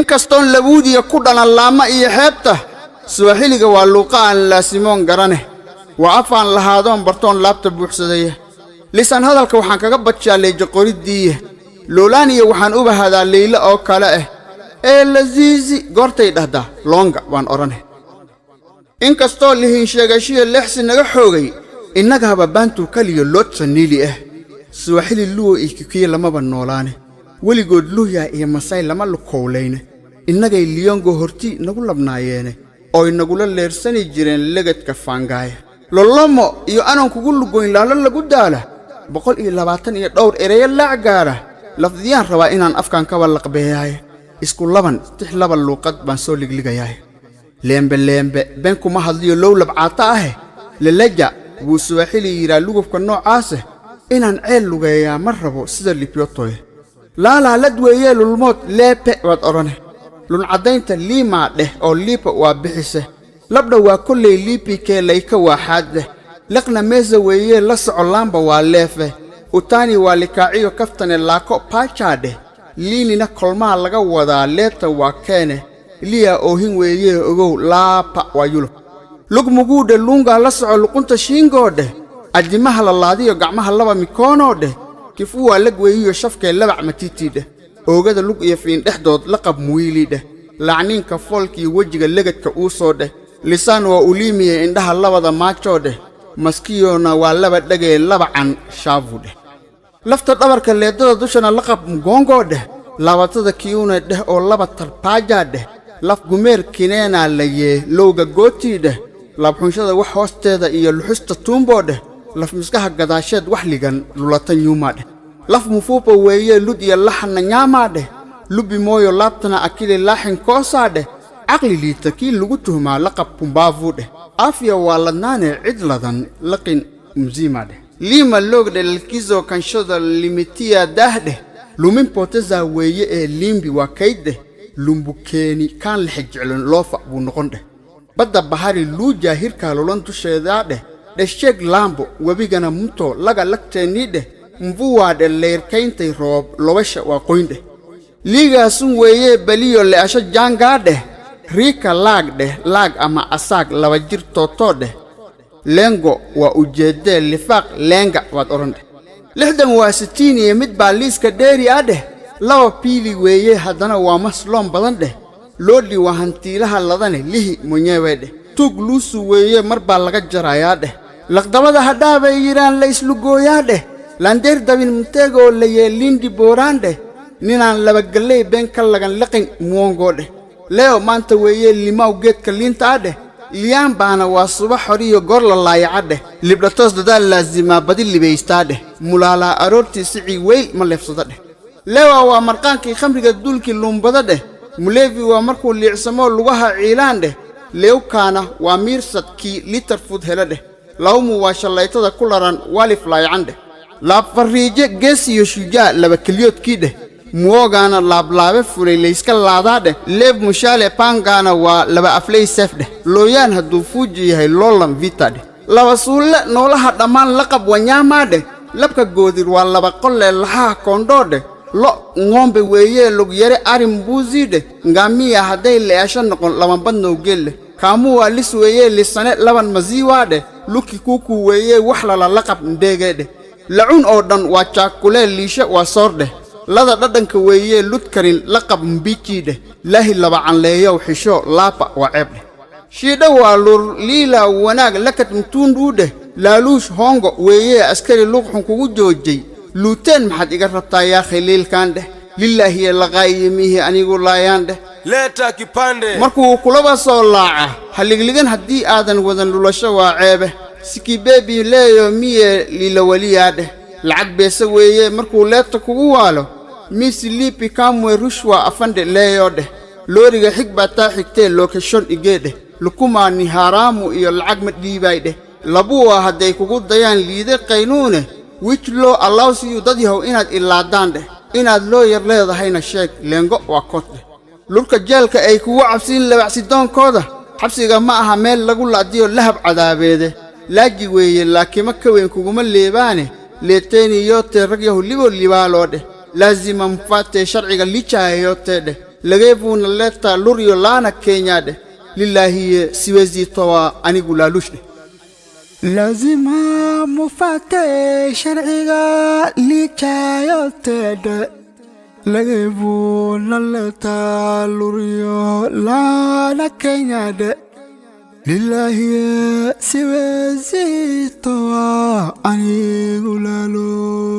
inkastoon labuudiya ku dhalan laama iyo xeebta Swahiliga waa luuqa aan laasimoon garane waa afaan lahaadoon bartoon laabta buuxsadaya lisan hadalka waxaan kaga badjaalay qoridii loolaaniya waxaan u bahadaa leeyla oo kale ah ee lazizi goortay dhahda longa waan orane inkastoo lihin sheegashiyo lexsi naga xoogay innaga haba baantu kaliyo lotsa niili ah Swahili luo ikikiye lamaba noolaane weligood luuya iyo masay lama lukowlayne innagay liyongo horti nagu labnaayeene oo inagula leersani jireen legadka faangaaya lolomo iyo anan kugu lugoyn laalo lagu daala 120 iyo dhowr ereyo laagaara lafdiyaan rabaa inaan afkaan ka walaqbeeyahay isku laban tix laba luuqad baan soo ligligayahay leembe ben kuma hadliyo low labcaata ah lalaja wuu Swahili yira lugubka noocaas inaan ceel lugeeyaa mar rabo sida lipyotoy la ladweeye lulmood leepe wad orane lun cadaynta lima dheh oo lipa waa bixise labda waa kullay lipi kee layka waaxaad laqna meesa weeye la socolaanba waa leefe utani waa likaaciyo kaftane laako paachaade liinina kolmaa laga wadaa leeta waa keene liya oohin weeye ogow laapa waa yulo lugmuguude lunga la soco luqunta shiingoode adimaha la laadiyo gacmaha laba mikoonode kifu waa lagweeyo shafkee labac matitiide oogada lug iyo fiin dhexdood la qab muwiilide lacninka folki wajiga legadka uu soo dheh lisaan waa uliimiye indhaha labada maajoode maskiyona waa laba dhagay labacan shaavude lafta dhabarka leedada dushana la qab mgongoode labatada kiyuna dheh oo laba tarpaajaade laf gumeer kineena laye lowga gootiide labxunshada wax hoosteeda iyo luxusta tuumboode laf miskaha gadaasheed wax ligan lulata nyumaade laf mufuupa weeye lud iyo laxna nyaamaade lubi mooyo laabtana akili laaxin koosaade aqli liita kii lagu tuhmaa laqab pumbaavude afya waa ladnaane cid ladan laqin mzimaade lima logde lalkizo kanshada limitia dahde lumin poteza weeye ee limbi waa kayde lumbukeeni kaan la xijcelin loofa buu noqon dheh badda bahari luuja hirka lolan dusheeda dheh dhesheeg laambo wabigana munto laga lagteeni dheh mvuwaade leerkayntay roob lobasha waa qoyndhe liigaasun weeye baliyo leasho jaangaa dheh riika laag dheh laag ama asaag laba jir tootoo dheh lengo waa ujeedee lifaaq lenga waad oran dheh 60 iyo mid baa liiska dheeri ah dheh laba piili weeye haddana waa masloon badan dheh loodhi waa hantiilaha ladane lihi munyewe dheh tug luusu weeye mar baa laga jarayaa dheh laqdabada hadhaabay yiraan la islugooyaa dheh landeer dabin mteego laye lindi boorande ninaan laba galay been ka lagan laqin muongode leo maanta weeye limaw geedka liinta ade liyaan baana waa subax horiyo gor la laayacade libdatos dadaal laazima badi libaystaade mulaala aroortii sici weyl ma leefsadade leo waa marqaankii khamriga dulki lumbadade muleevi waa markuu liicsamo lugaha ciilaande leo kaana waa miirsadkii liter food helade lawmu waa shalaytada ku laran walif laayacande laab fariije geesiyo shujaa laba kaliyood kiide muogana laablaabe fulay layska laadaade leeb mushaale pangana waa laba aflay safde looyaan hadduu fuuji yahay loolan vitade laba suulle noolaha dhammaan laqab wanyaamaade labka goodir waa laba qolle lahaa koondhoode lo ngombe weeye lug yare arim buuzide ngamiya hadday leesha noqon laba badnow gelle kaamu waa lis weeye lisane laban maziiwaade luki kuku weeye wax lala laqab ndeegede lacun oo dhan waa jaakule liisha waa soorde lada dhadhanka weeye lud karin laqab mbijiide lahi laba canleeyo xisho laapa waa ceebde shiida waa lur liila wanaag lakat mtuunduude laaluush hongo weeye askari luqxun kugu joojay luuteen maxad iga rabtaa yaa khiliilkaande lillahi laqaayimihi anigu laayaande leeta kipande markuu kulaba soo laaca haligligan haddii aadan wadan lulasho waa ceebe siki baby leeyo miye lila waliyaade lacag beesa weeye markuu leeta kugu waalo misi lipi kamwe rushwa afande leeyode looriga xigba taa xigtee location igeede lukuma ni haramu iyo lacag ma dhiibayde labuwa hadday kugu dayaan liide qaynuune which law allows you dad yahow inaad ilaadaande inaad loo yar leedahayna sheeg lengo waa koodde lurka jeelka ay kugu cabsiin labacsidoonkooda xabsiga ma aha meel lagu laadiyo lahab cadaabeede laaji weeye laakima ka weyn kuguma leebaane leeteeni yootee rag yahu libo libaaloodhe laazima mfaatee sharciga lichaayoteedhe lageebuna leeta luriyo laana kenyaade lillahi siwezi tawa anigu laalushne لازم مفتش شرعيغا ليكايو تد لغيبون اللتا لوريو لا نكيناد لله سوى زيتوا أني غلالو